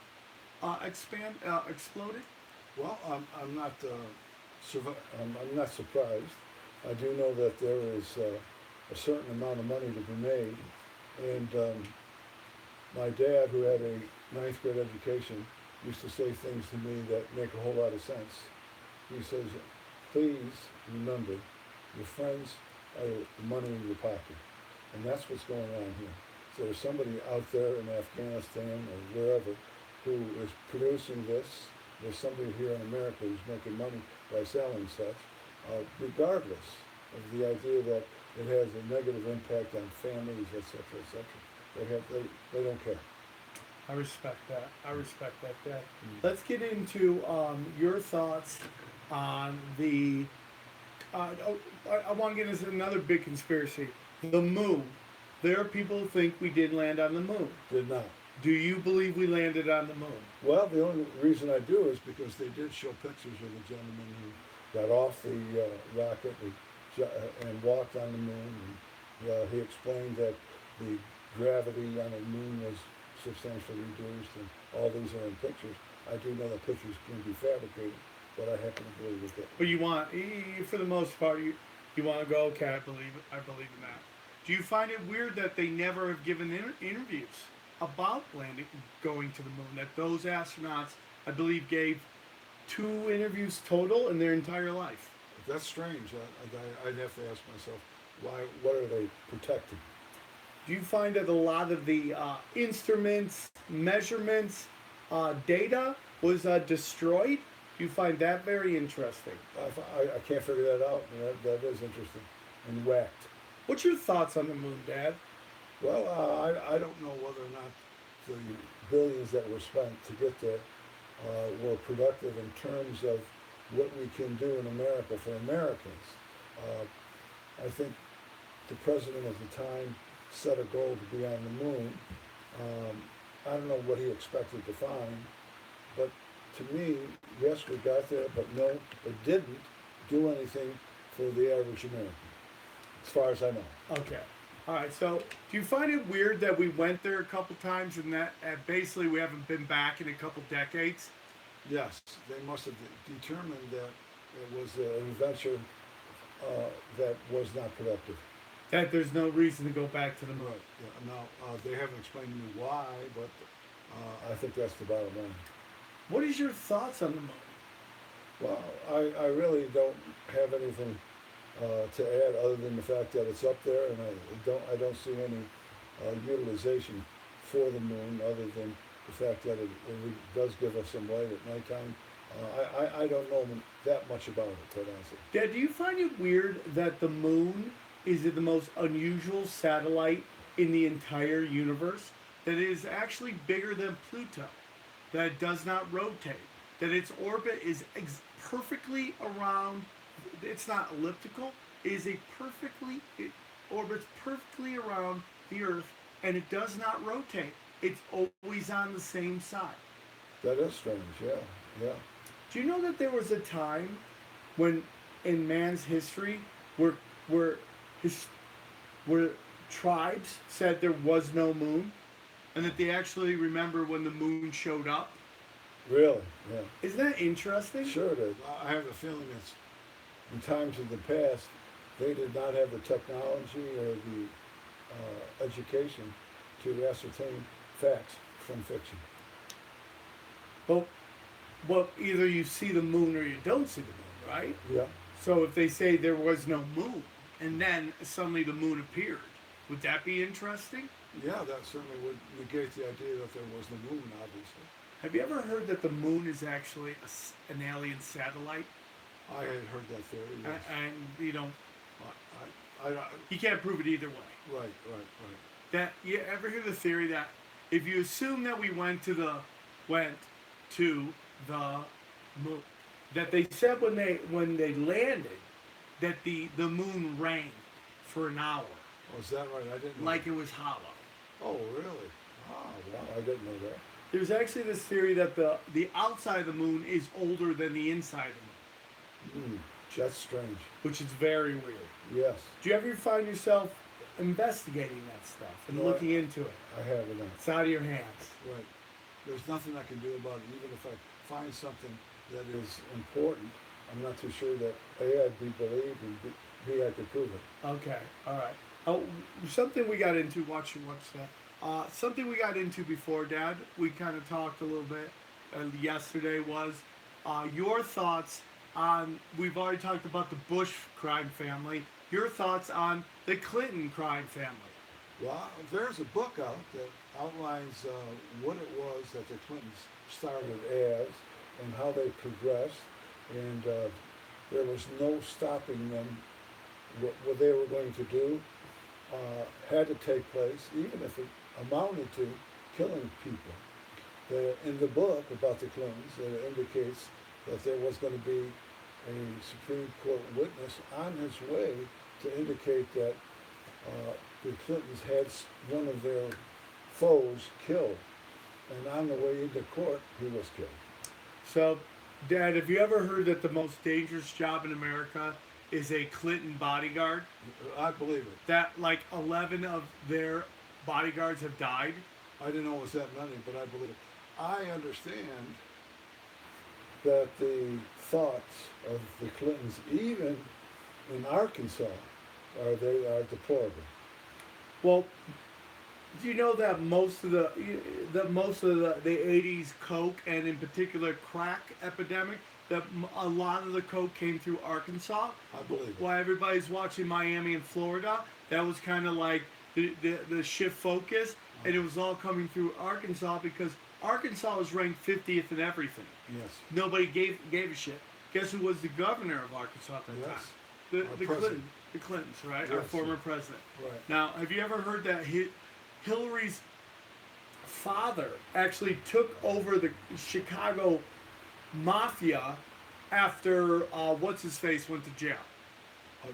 S1: exploded.
S2: Well, I'm not surprised. I do know that there is a certain amount of money to be made, and my dad, who had a ninth grade education, used to say things to me that make a whole lot of sense. He says, "Please remember, your friends are the money in your pocket," and that's what's going on here. So there's somebody out there in Afghanistan or wherever who is producing this. There's somebody here in America who's making money by selling such, regardless of the idea that it has a negative impact on families, etc., etc. They don't care.
S1: I respect that. Dad. Let's get into your thoughts on the. I want to get into another big conspiracy: the moon. There are people who think we did land on the moon.
S2: Did not.
S1: Do you believe we landed on the moon?
S2: Well, the only reason I do is because they did show pictures of the gentleman who got off the rocket and walked on the moon. And he explained that the gravity on the moon was substantially reduced, and all these are in pictures. I do know that pictures can be fabricated, but I happen to believe it.
S1: But you want, for the most part, you want to go, okay, I believe in that. Do you find it weird that they never have given interviews about going to the moon? That those astronauts, I believe, gave 2 interviews total in their entire life.
S2: That's strange. I'd have to ask myself, why? What are they protecting?
S1: Do you find that a lot of the instruments, measurements, data was destroyed? Do you find that very interesting?
S2: I can't figure that out. That is interesting and whacked.
S1: What's your thoughts on the moon, Dad?
S2: Well, I don't know whether or not the billions that were spent to get there were productive in terms of what we can do in America for Americans. I think the president of the time set a goal to be on the moon. I don't know what he expected to find, but to me, yes, we got there, but no, it didn't do anything for the average American, as far as I know.
S1: Okay. All right. So, do you find it weird that we went there a couple times and that basically we haven't been back in a couple decades?
S2: Yes, they must have determined that it was an adventure that was not productive.
S1: That there's no reason to go back to the moon.
S2: Right. Yeah. Now, they haven't explained to me why, but I think that's the bottom line.
S1: What is your thoughts on the moon?
S2: Well, I really don't have anything to add other than the fact that it's up there, and I don't see any utilization for the moon other than the fact that it does give us some light at nighttime. I don't know that much about it, quite honestly.
S1: Dad, do you find it weird that the moon is the most unusual satellite in the entire universe? That it is actually bigger than Pluto, that it does not rotate, that its orbit is perfectly around, it's not elliptical, it is it orbits perfectly around the Earth, and it does not rotate. It's always on the same side.
S2: That is strange, yeah, yeah.
S1: Do you know that there was a time when, in man's history, where where his where tribes said there was no moon, and that they actually remember when the moon showed up?
S2: Really, yeah.
S1: Isn't that interesting?
S2: Sure it is. I have a feeling it's in times of the past, they did not have the technology or the education to ascertain facts from fiction.
S1: Well, well, either you see the moon or you don't see the moon, right?
S2: Yeah.
S1: So if they say there was no moon, and then suddenly the moon appeared, would that be interesting?
S2: Yeah, that certainly would negate the idea that there was the moon, obviously.
S1: Have you ever heard that the moon is actually an alien satellite?
S2: I had heard that theory, yes.
S1: And you know,
S2: I,
S1: you can't prove it either way.
S2: right.
S1: That you ever hear the theory that if you assume that we went to the moon, that they said when they landed that the moon rained for an hour,
S2: Oh, is that right? I didn't know.
S1: like it was hollow.
S2: Oh, really? Ah, wow, I didn't know that.
S1: There's actually this theory that the outside of the moon is older than the inside of the moon,
S2: That's strange.
S1: which is very weird.
S2: Yes,
S1: Do you ever find yourself investigating that stuff and
S2: No,
S1: looking into it?
S2: I have it.
S1: It's out of your hands.
S2: Right. There's nothing I can do about it, even if I find something that is important. I'm not too sure that A, I'd be believed, and B, I could prove it.
S1: Okay, all right. Oh, something we got into. Watch that. Something we got into before, Dad. We kind of talked a little bit yesterday. Was your thoughts on? We've already talked about the Bush crime family. Your thoughts on the Clinton crime family?
S2: Well, there's a book out that outlines what it was that the Clintons started as and how they progressed, and there was no stopping them. What they were going to do had to take place, even if it amounted to killing people. In the book about the Clintons, it indicates that there was going to be a Supreme Court witness on his way to indicate that the Clintons had one of their foes killed, and on the way into court, he was killed.
S1: So, Dad, have you ever heard that the most dangerous job in America is a Clinton bodyguard?
S2: I believe it.
S1: That like 11 of their bodyguards have died?
S2: I didn't know it was that many, but I believe it. I understand that the thoughts of the Clintons, even in Arkansas, are deplorable.
S1: Well, do you know that most of the 80s coke and in particular crack epidemic, that a lot of the coke came through Arkansas?
S2: I believe it.
S1: While everybody's watching Miami and Florida, that was kind of like the shift focus, and it was all coming through Arkansas because Arkansas was ranked 50th in everything.
S2: Yes.
S1: Nobody gave a shit. Guess who was the governor of Arkansas at that
S2: Yes.
S1: time? The Clintons, right?
S2: Yes.
S1: Our former president.
S2: Right.
S1: Now, have you ever heard that Hillary's father actually took over the Chicago mafia after what's his face went to jail?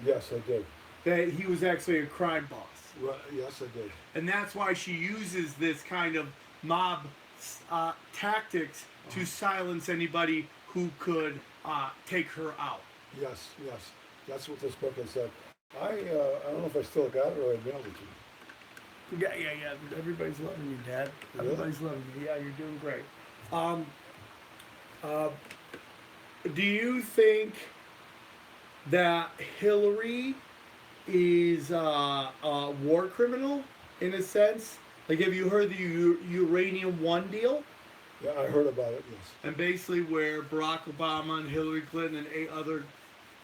S2: Yes, I did.
S1: That he was actually a crime boss.
S2: Right. Yes, I did.
S1: And that's why she uses this kind of mob tactics to silence anybody who could take her out.
S2: Yes, yes. That's what this book has said. I don't know if I still got it or I mailed it to you.
S1: Yeah. Everybody's loving you, Dad.
S2: Really?
S1: Everybody's loving you. Yeah, you're doing great. Do you think that Hillary is a war criminal in a sense? Like, have you heard the Uranium One deal?
S2: Yeah, I heard about it, yes.
S1: And basically, where Barack Obama and Hillary Clinton and 8 other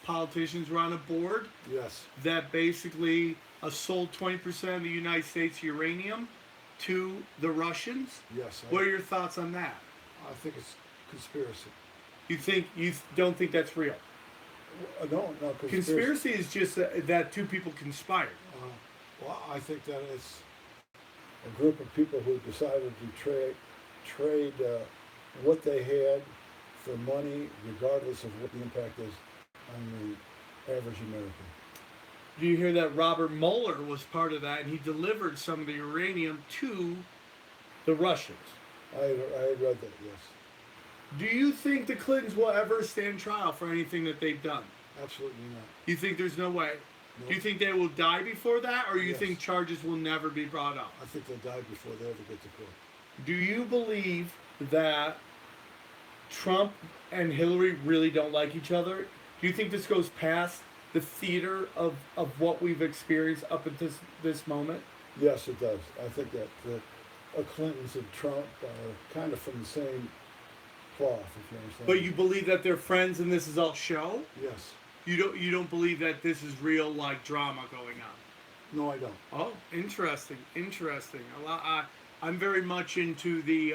S1: politicians were on a board
S2: Yes.
S1: that basically sold 20% of the United States uranium to the Russians.
S2: Yes.
S1: What are your thoughts on that?
S2: I think it's conspiracy.
S1: You don't think that's real?
S2: No, no,
S1: Conspiracy is just that two people conspired.
S2: Well, I think that it's a group of people who decided to trade what they had for money, regardless of what the impact is on the average American.
S1: Do you hear that Robert Mueller was part of that, and he delivered some of the uranium to the Russians?
S2: I read that. Yes.
S1: Do you think the Clintons will ever stand trial for anything that they've done?
S2: Absolutely not.
S1: You think there's no way?
S2: No.
S1: Do you think they will die before that, or you
S2: Yes.
S1: think charges will never be brought up?
S2: I think they'll die before they ever get to court.
S1: Do you believe that Trump and Hillary really don't like each other? Do you think this goes past the theater of what we've experienced up at this moment?
S2: Yes, it does. I think that the Clintons and Trump are kind of from the same cloth, if you understand.
S1: But you believe that they're friends and this is all show?
S2: Yes.
S1: You don't believe that this is real, like, drama going on?
S2: No, I don't.
S1: Oh, interesting. I'm very much into the.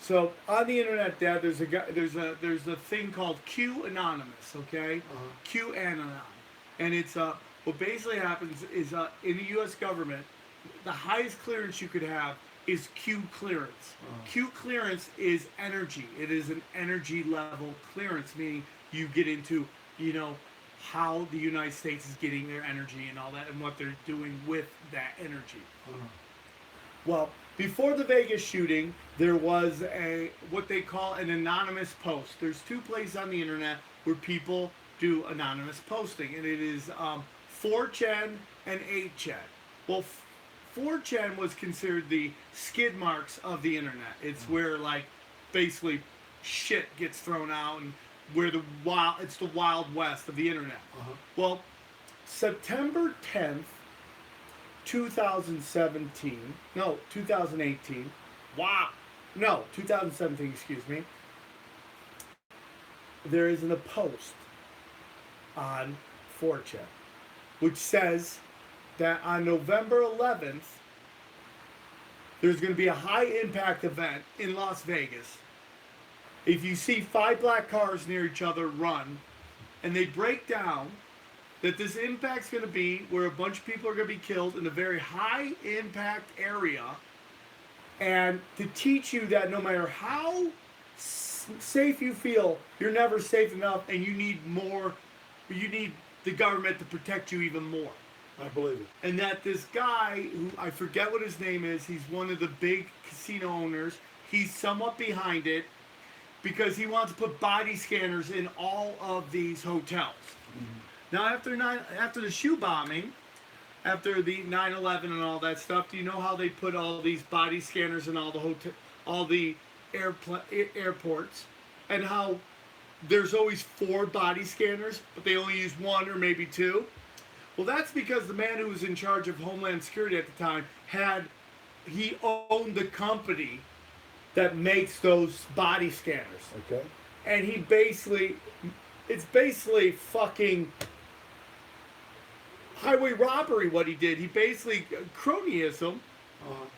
S1: So on the internet, Dad, there's a thing called Q Anonymous. Okay, Q Anon, and it's what basically happens is in the U.S. government, the highest clearance you could have is Q clearance. Q clearance is energy. It is an energy level clearance, meaning you get into, how the United States is getting their energy and all that, and what they're doing with that energy. Well, before the Vegas shooting, there was what they call an anonymous post. There's two places on the internet where people do anonymous posting, and it is 4chan and 8chan. Well, 4chan was considered the skid marks of the internet. It's where, like, basically shit gets thrown out, and where it's the Wild West of the internet. Well, September 10th, 2018. Wow. No, 2017, excuse me. There isn't a post on 4chan which says that on November 11th, there's going to be a high impact event in Las Vegas. If you see 5 black cars near each other, run. And they break down that this impact's going to be where a bunch of people are going to be killed in a very high impact area. And to teach you that no matter how safe you feel, you're never safe enough, and you need more. You need the government to protect you even more.
S2: I believe it.
S1: And that this guy, who I forget what his name is, he's one of the big casino owners. He's somewhat behind it because he wants to put body scanners in all of these hotels. Now, after the shoe bombing, after the 9/11 and all that stuff, do you know how they put all these body scanners in all the airports, and how there's always 4 body scanners, but they only use 1 or maybe 2? Well, that's because the man who was in charge of Homeland Security at the time he owned the company that makes those body scanners.
S2: Okay.
S1: And it's basically fucking highway robbery what he did. He basically cronyism,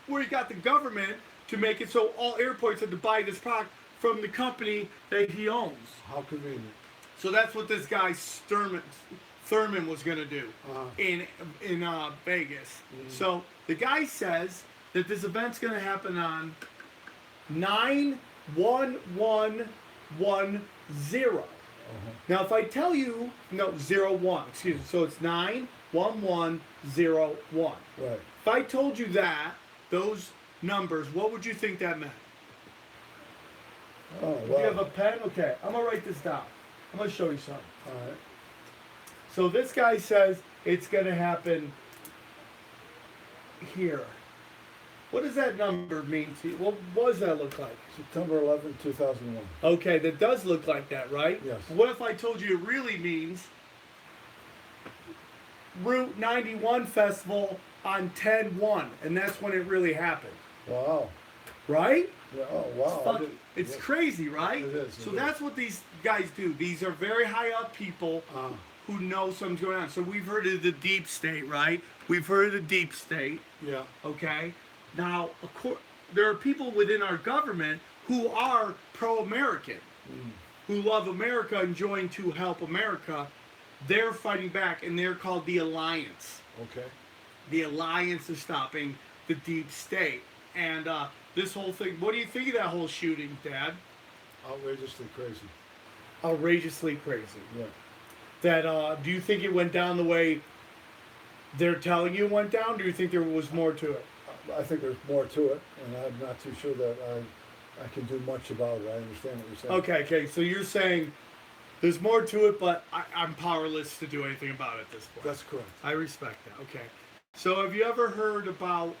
S1: where he got the government to make it so all airports had to buy this product from the company that he owns.
S2: How convenient.
S1: So that's what this guy Thurman was going to do in Vegas. So the guy says that this event's going to happen on 9/11/10. Now, if I tell you, 01, excuse me, so it's 9/11/01.
S2: Right.
S1: If I told you that, those numbers, what would you think that meant?
S2: Oh,
S1: Do you have a pen? Okay, I'm going to write this down. I'm going to show you something.
S2: All right.
S1: So this guy says it's going to happen here. What does that number mean to you? What does that look like?
S2: September 11, 2001.
S1: Okay, that does look like that, right?
S2: Yes.
S1: What if I told you it really means Route 91 Festival on 10/1, and that's when it really happened,
S2: Wow.
S1: right?
S2: Yeah. Oh wow.
S1: It's
S2: Yeah,
S1: crazy, right?
S2: it is.
S1: So
S2: It is.
S1: that's what these guys do. These are very high up people
S2: Uh,
S1: who know something's going on. So we've heard of the deep state, right? We've heard of the deep state.
S2: yeah.
S1: Okay. Now, there are people within our government who are pro-American,
S2: Mm,
S1: who love America and join to help America. They're fighting back, and they're called the Alliance.
S2: okay.
S1: The Alliance is stopping the deep state. And this whole thing, what do you think of that whole shooting, Dad?
S2: Outrageously crazy.
S1: Outrageously crazy.
S2: Yeah.
S1: That do you think it went down the way they're telling you it went down? Or do you think there was more to it?
S2: I think there's more to it, and I'm not too sure that I can do much about it. I understand what you're saying.
S1: Okay. So you're saying there's more to it, but I'm powerless to do anything about it at this point.
S2: That's correct.
S1: I respect that. Okay. So have you ever heard about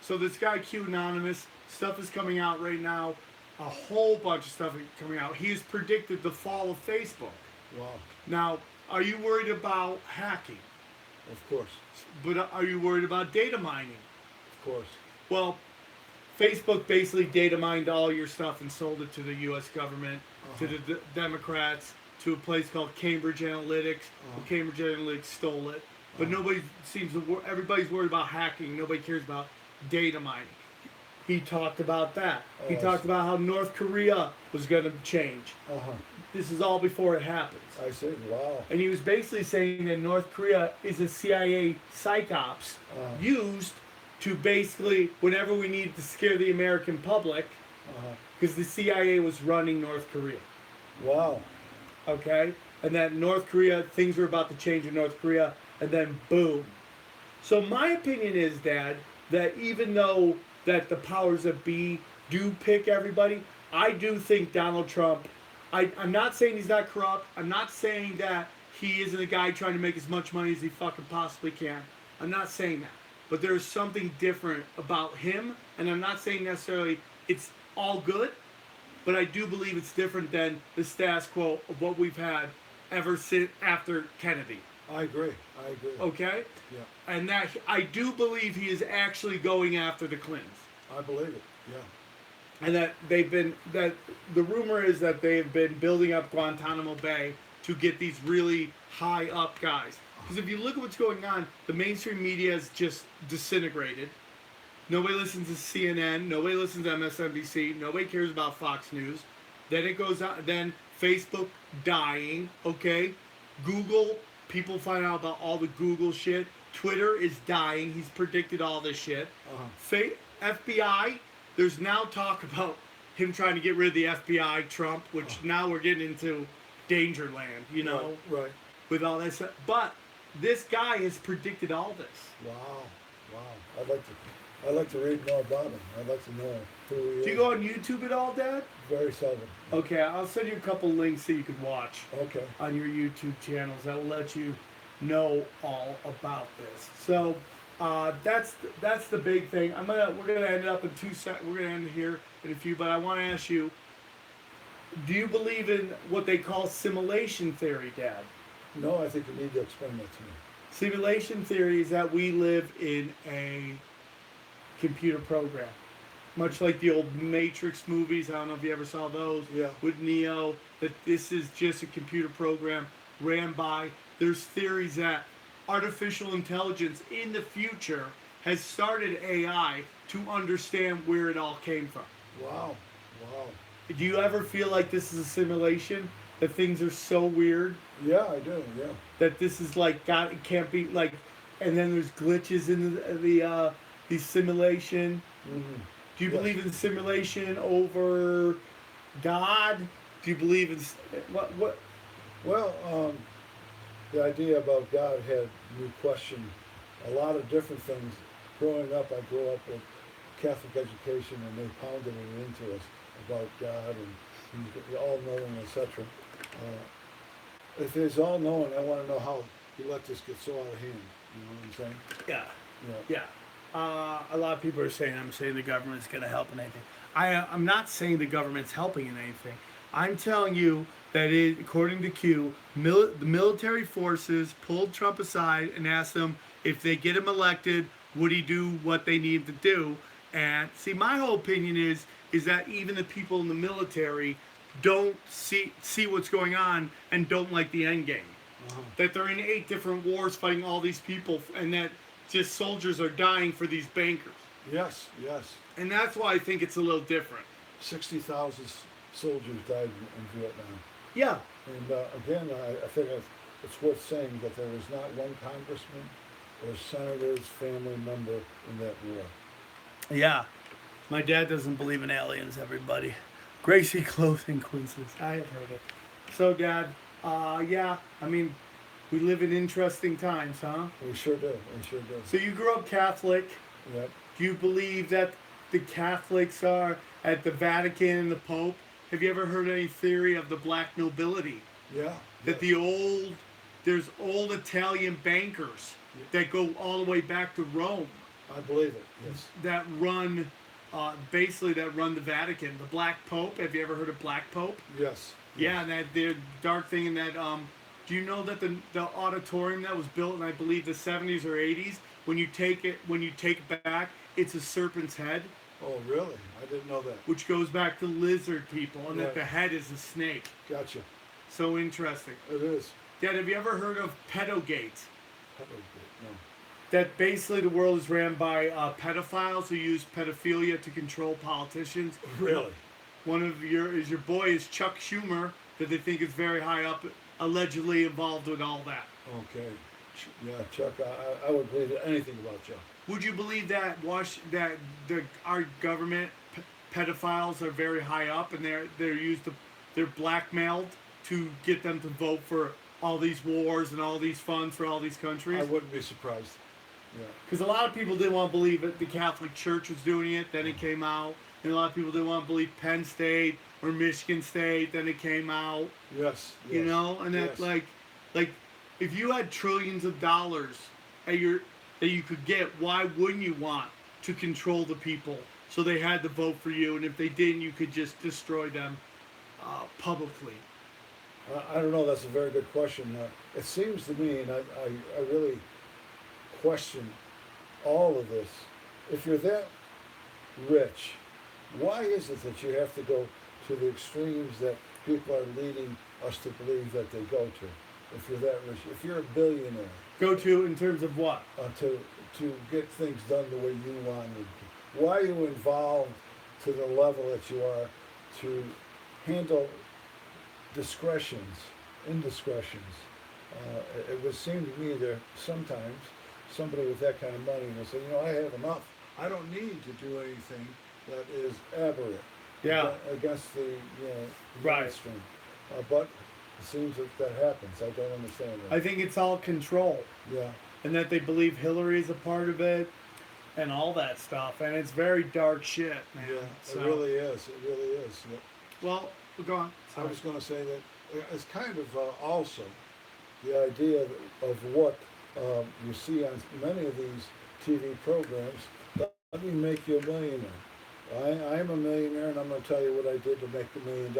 S1: so this guy Q Anonymous, stuff is coming out right now, a whole bunch of stuff is coming out. He's predicted the fall of Facebook.
S2: Wow.
S1: Now, are you worried about hacking?
S2: Of course.
S1: But are you worried about data mining?
S2: Of course.
S1: Well, Facebook basically data mined all your stuff and sold it to the U.S. government, to the Democrats, to a place called Cambridge Analytics. Well, Cambridge Analytics stole it. But nobody seems to. Everybody's worried about hacking. Nobody cares about data mining. He talked about that. He talked about how North Korea was going to change. This is all before it happens.
S2: I see. Wow.
S1: And he was basically saying that North Korea is a CIA psych ops used to basically, whenever we needed to scare the American public, because the CIA was running North Korea.
S2: Wow.
S1: Okay? And that North Korea, things were about to change in North Korea, and then boom. So my opinion is, Dad, that even though that the powers that be do pick everybody, I do think Donald Trump, I'm not saying he's not corrupt. I'm not saying that he isn't a guy trying to make as much money as he fucking possibly can. I'm not saying that. But there's something different about him, and I'm not saying necessarily it's all good, but I do believe it's different than the status quo of what we've had ever since after Kennedy.
S2: I agree.
S1: Okay?
S2: Yeah.
S1: And that I do believe he is actually going after the Clintons.
S2: I believe it. Yeah.
S1: And that the rumor is that they've been building up Guantanamo Bay to get these really high up guys. Because if you look at what's going on, the mainstream media is just disintegrated. Nobody listens to CNN. Nobody listens to MSNBC. Nobody cares about Fox News. Then it goes on. Then Facebook dying. Okay, Google. People find out about all the Google shit. Twitter is dying. He's predicted all this shit. FBI. There's now talk about him trying to get rid of the FBI, Trump, which now we're getting into danger land. You know,
S2: Right.
S1: with all that stuff. But this guy has predicted all this.
S2: Wow. I'd like to read more about him. I'd like to know who he is.
S1: Do you go on YouTube at all, Dad?
S2: Very seldom.
S1: Okay, I'll send you a couple links so you can watch
S2: Okay.
S1: on your YouTube channels that will let you know all about this. So that's the big thing. We're gonna end up in we're gonna end here in a few, but I want to ask you: do you believe in what they call simulation theory, Dad?
S2: No, I think you need to explain that to me.
S1: Simulation theory is that we live in a computer program. Much like the old Matrix movies, I don't know if you ever saw those,
S2: Yeah.
S1: with Neo, that this is just a computer program ran by. There's theories that artificial intelligence in the future has started AI to understand where it all came from.
S2: Wow.
S1: Do you ever feel like this is a simulation? That things are so weird?
S2: Yeah, I do. Yeah.
S1: That this is like, God, it can't be like, and then there's glitches in the simulation.
S2: Mm-hmm.
S1: Do you
S2: Yes.
S1: believe in simulation over God? Do you believe in what?
S2: Well, the idea about God had me question a lot of different things. Growing up, I grew up with Catholic education, and they pounded it into us about God and He's all-knowing, etc. If He's all-knowing, I want to know how He let this get so out of hand. You know what I'm saying?
S1: Yeah. A lot of people are saying I'm saying the government's going to help in anything. I'm not saying the government's helping in anything. I'm telling you that according to Q, the military forces pulled Trump aside and asked him if they get him elected, would he do what they need to do? And see, my whole opinion is is that even the people in the military don't see what's going on and don't like the end game. That they're in 8 different wars fighting all these people, and that just soldiers are dying for these bankers.
S2: Yes, yes.
S1: And that's why I think it's a little different.
S2: 60,000 soldiers died in Vietnam.
S1: Yeah.
S2: And again, I think it's worth saying that there was not one congressman or senator's family member in that war.
S1: Yeah. My dad doesn't believe in aliens, everybody. Gracie Clothing Quizzes. I have heard it. So, Dad, yeah, I mean, we live in interesting times, huh?
S2: We sure do. We sure do.
S1: So you grew up Catholic.
S2: Yep.
S1: Do you believe that the Catholics are at the Vatican and the Pope? Have you ever heard any theory of the black nobility?
S2: Yeah.
S1: That
S2: yes.
S1: there's old Italian bankers that go all the way back to Rome.
S2: I believe it. Yes.
S1: That run, basically that run the Vatican. The Black Pope. Have you ever heard of Black Pope?
S2: Yes.
S1: Yeah, that the dark thing in that. Do you know that the auditorium that was built in, I believe, the 70s or 80s, when you take it back, it's a serpent's head.
S2: Oh, really? I didn't know that.
S1: Which goes back to lizard people, and
S2: Right.
S1: that the head is a snake.
S2: Gotcha.
S1: So interesting.
S2: It is.
S1: Dad, have you ever heard of pedogate?
S2: No.
S1: That basically the world is ran by pedophiles who use pedophilia to control politicians.
S2: Really?
S1: One of your boy is Chuck Schumer, that they think is very high up, allegedly involved with all that.
S2: Okay. Yeah, Chuck. I would believe anything about Chuck.
S1: Would you believe that our government pedophiles are very high up and they're blackmailed to get them to vote for all these wars and all these funds for all these countries?
S2: I wouldn't be surprised. Yeah.
S1: Because a lot of people didn't want to believe that the Catholic Church was doing it. Then it came out. And a lot of people didn't want to believe Penn State or Michigan State. Then it came out.
S2: Yes.
S1: You know, and that
S2: yes.
S1: like if you had trillions of dollars that you could get, why wouldn't you want to control the people so they had to vote for you? And if they didn't, you could just destroy them publicly.
S2: I don't know. That's a very good question. It seems to me, and I really question all of this. If you're that rich, why is it that you have to go to the extremes that people are leading us to believe that they go to? If you're that rich, if you're a billionaire,
S1: Go to in terms of what?
S2: To get things done the way you wanted. Why are you involved to the level that you are to handle indiscretions? It would seem to me that sometimes somebody with that kind of money will say, I have enough. I don't need to do anything that is aberrant.
S1: Yeah.
S2: Against the
S1: Right.
S2: mainstream. But it seems that happens. I don't understand that.
S1: I think it's all control.
S2: Yeah.
S1: And that they believe Hillary is a part of it and all that stuff. And it's very dark shit, man.
S2: Yeah,
S1: So,
S2: it really is. It really is. Yeah.
S1: well, go on.
S2: I
S1: Sorry.
S2: was going to say that it's kind of also the idea of what you see on many of these TV programs. Let me make you a millionaire. I'm a millionaire, and I'm going to tell you what I did to make $1 million.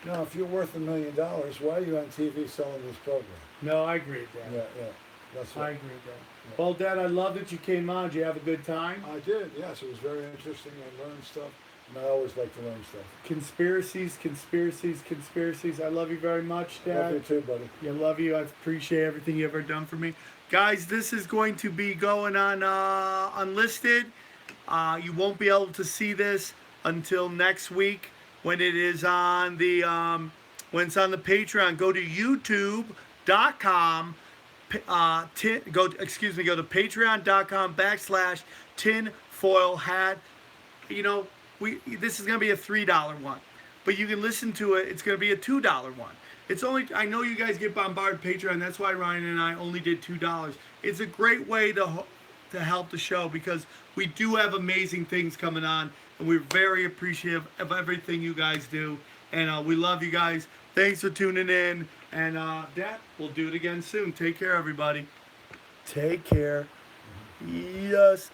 S2: Now, if you're worth $1 million, why are you on TV selling this program?
S1: No, I agree with that.
S2: Yeah. That's
S1: I
S2: what
S1: agree with that.
S2: Yeah.
S1: Well, Dad, I love that you came on. Did you have a good time?
S2: I did. Yes, it was very interesting. I learned stuff, and I always like to learn stuff.
S1: Conspiracies. I love you very much, Dad.
S2: Love you too, buddy.
S1: I love you. I appreciate everything you've ever done for me. Guys, this is going to be going on unlisted. You won't be able to see this until next week when it is on the when it's on the Patreon. Go to youtube.com. Go to patreon.com/tinfoil hat. This is gonna be a $3 one, but you can listen to it. It's gonna be a $2 one. It's only, I know you guys get bombarded Patreon. That's why Ryan and I only did $2. It's a great way to help the show because we do have amazing things coming on, and we're very appreciative of everything you guys do. And we love you guys. Thanks for tuning in. And Dad, we'll do it again soon. Take care, everybody. Take care. Yes.